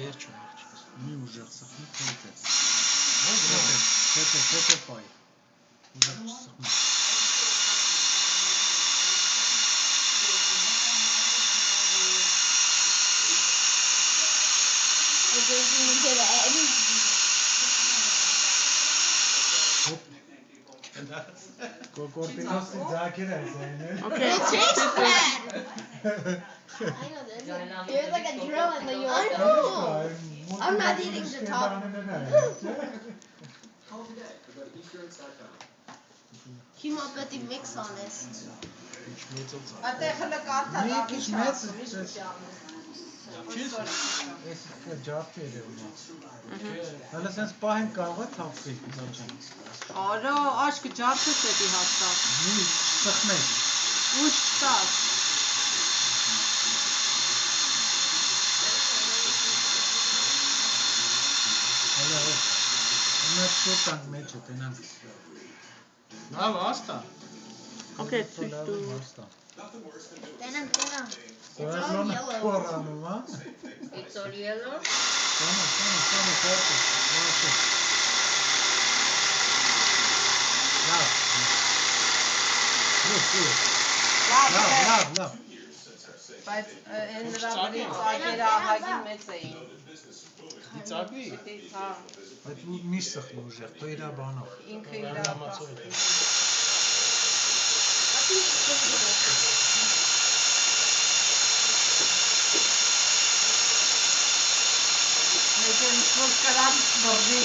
Վերջում աղջիկս։ Մի ուժեղ սխմի քեզ։ Թե պայ։ Ուժեղ չսխմի։ Կորտինոսի ձակեր այս այն է։ Okay. It tastes bad. I know there's like a drill in the yolk. I know. I'm not eating the top. Keep up with the mix on this. Ես ջարդի էր ումա։ Հələ sense պահեն կարող է թափվի քիչ։ Արա, աշկը ջարդես էդի հաստատ։ Մի սխմես։ Ուշ տակ։ Հələ ումա շուտ տանք մեջը տենանք։ Լավ, աստա։ Okay, 3, 2. Tenang. It's all yellow. It's all yellow? Come, perfect. Լավ։ Բայց նրա վրից ակերա հագի մեծ էին։ Ծագվի։ Հա, Այդ մի սխմ ուժեղ, դու իրա բանով։ ինքը իրա Լամացով է։ Մեջը ինչ-որ կրամ բրդի։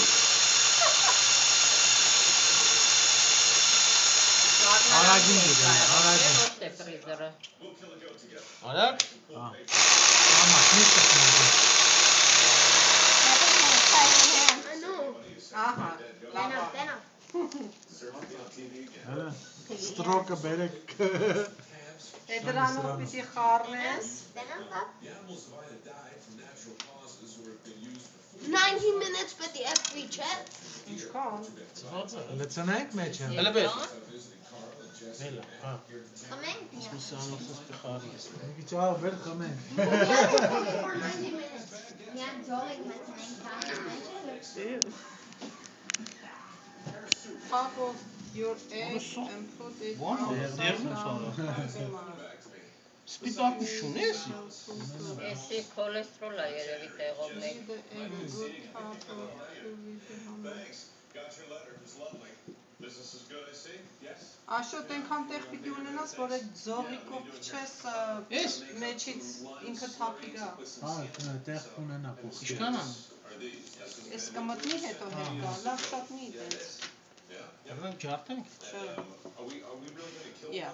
Արագին գիտեմ, արագին։ Ոչ թե ֆրիզերը։ Արագ։ Ամաս, մի սխմ ուժեղ։ I know. Ահա, լավ։ Tenang. Հələ ստրոկը բերեք։ Դրանով պիտի խառնես։ 90 minutes with the F3 chat. Ինչքան։ Հələ ծնենք մեջը։ Հələ բեր։ Հələ, հա։ Coming? Սմիսանոցս տխարից։ Մի քիչ ավ բեր խմենք։ For 90 minutes. Yeah, Zoe has 9 times. Half of your egg and put it Ո՞ն է, դերն է սարը։ Սպիտակի շունես։ Էսի քոլեստրոլ է երևի տեղով մեկ։ Աշոտ այնքան տեղ պիտի ունենաս, որ այդ զողիկով փչես մեջից ինքը թափի գա։ Հա, տեղ ունենա փոխի։ Ինչքան ան։ Ես կմտնի հետո հետ գա, լավ շատ մի դες։ Դրանք ջարդենք։ Yeah.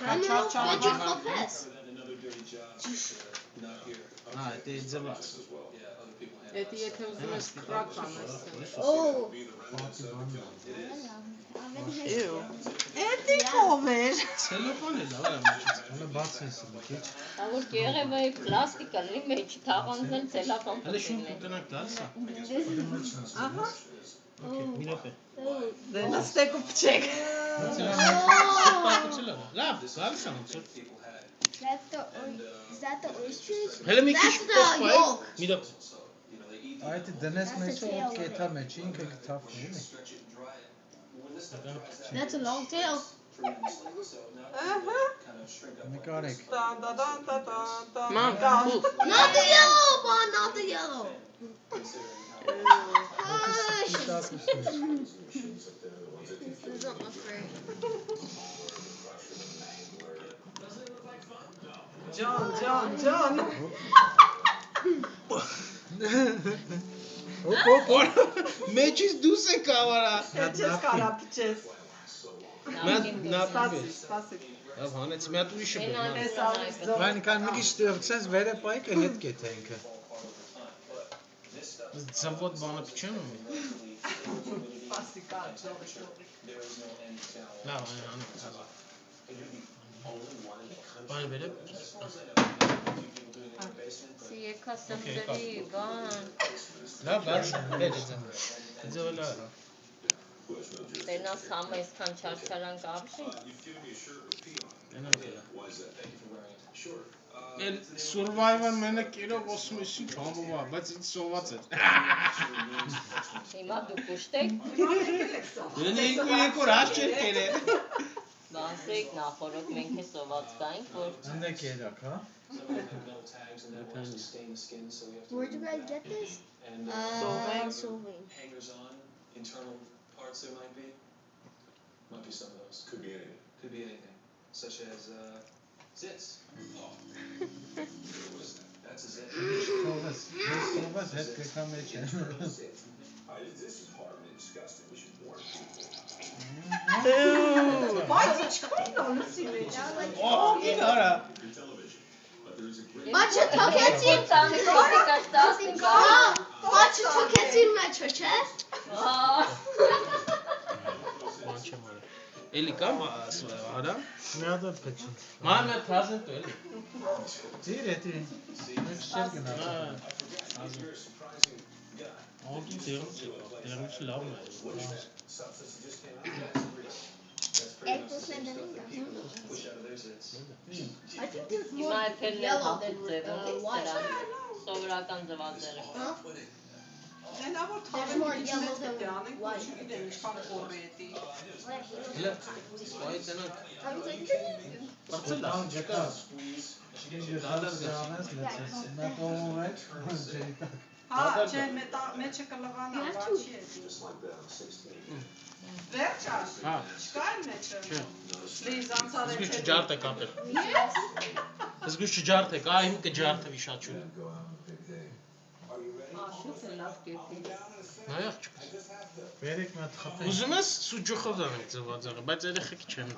I know. What you call this? Հա, դա ձևաց։ Էդի եթե ուզում ես քրակ անես։ Oh. Ew. Էդի ով էր։ Ցելոֆան է լավ ամիջից։ Հələ բաց ես մի քիչ։ Դա որ գեղեվայի պլաստիկա լի մեջ թաղանձել ցելոֆան Հələ շուն կուտնանք դասա։ Ահա։ Okay, մի րոպե։ Դե նստեք ու փչեք։ Սպարկուցել է։ Լավ, գալիս եմ։ Is that the oysters? Հələ մի քիչ That's the yolk. Մի րոպե։ Այդ դնես մեջը ու կեթա մեջը ինքը կթափվի։ That's a long tail. Ահա։ Նկարեք։ Մամ, Not the yellow one, not the yellow. Սպիտակ This doesn't look great. Ջան։ Օպ, մեջից դուս է կավարա։ Չես կարա փչես։ Սպասի։ Լավ, հանեց մի հատ ուրիշը բեր։ Էս ալիս ձող։ Վայն կան մի քիչ ստեղծես վերը պայքը հետ կեթա ինքը։ Զավոտ բանը փչեմ։ Սպասի կա ձողի։ Լավ, անը։ Բանը բերեմ։ Սի եկա սմբերի բան։ Լավ, բեր ձեմ։ Ձևելա։ Տենաս համը այսքան չարչարանք ապշի։ Էլ survival մենը կերով ոսում ես ինչ համովա, բայց ինձ սոված էր։ Հիմա դուք ուշտեք, Դեն երկու հաշ չէր կերել։ բանսեք նախորդ մենք է սոված կայինք, որ Անդեք երակ, հա։ Where'd you guys get this? Sylvain. Hangers on, internal parts there might be some of those. Could be anything. Such as zits. That's a zit. Սովաս հետ կեկա մեջ է։ This is hard and disgusting. We should warn people. Բայց ինչքան անսի մեջ։ Ահագին արա։ Maçı toketsin. Maçı toketsin maçı, չէ՞։ Ման չեմ արա։ Էլի կա արա։ Մի հատ էլ փեչին։ Ման մե պրազենտ էլի։ Ձիր էտի։ Մեծ չեր գնա։ Ահագին դերից լավն է։ I think there's Հիմա more էփերն են yellow հատուկ than ձևով, white. դրանք սովորական ձվածերը։ Դենա որ թավեն մի քիչ մեծ պետք է անենք, որ չգիտեմ ինչքան կորի էտի։ Հələ այ դենակ բարձր լավ Գետա։ Դադար գանես լեցես։ Մետովում է ջերի տակ։ Հա, չէ, մեջը կլվանա, բաչի էտի։ Վերջա։ Հա։ Չկա էլ մեջը։ Չէ։ Լիզ անցած Զգուշ չջարդ եք ապել։ Զգուշ չջարդ եք, այ իմ կջարդվի շաչու։ Աշուտ է լավ կերպի։ Նայախ չկա։ Բերեք մի հատ խփեք։ Ուզում ես սուջուխով դանենք ձվածեղը, բայց երեխեք չեն